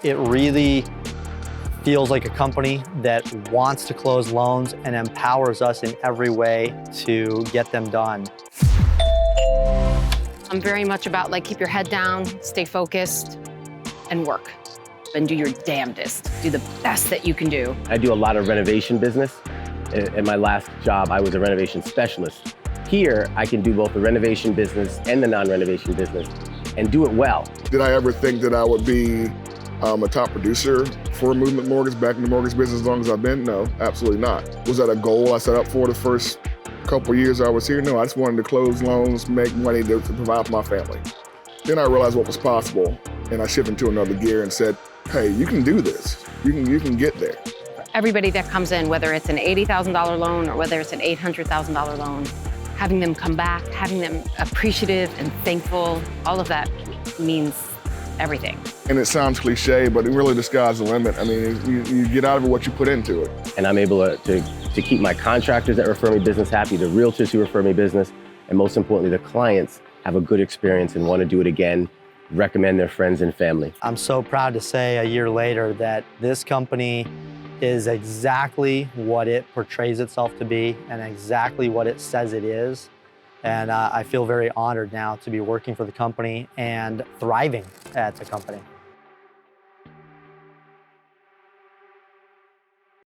It really feels like a company that wants to close loans and empowers us in every way to get them done. I'm very much about keep your head down, stay focused, and work. And do your damnedest. Do the best that you can do. I do a lot of renovation business. In my last job, I was a renovation specialist. Here, I can do both the renovation business and the non-renovation business and do it well. Did I ever think that I would be a top producer for Movement Mortgage, back in the mortgage business as long as I've been? No, absolutely not. Was that a goal I set up for the first couple of years I was here? No, I just wanted to close loans, make money to provide for my family. Then I realized what was possible, and I shifted into another gear and said, hey, you can do this. You can get there. Everybody that comes in, whether it's an $80,000 loan or whether it's an $800,000 loan, having them come back, having them appreciative and thankful, all of that means everything. And it sounds cliche, but it really the sky's the limit. I mean, you get out of it what you put into it. And I'm able to keep my contractors that refer me business happy, the realtors who refer me business, and most importantly, the clients have a good experience and want to do it again, recommend their friends and family. I'm so proud to say a year later that this company is exactly what it portrays itself to be and exactly what it says it is. And I feel very honored now to be working for the company and thriving at the company.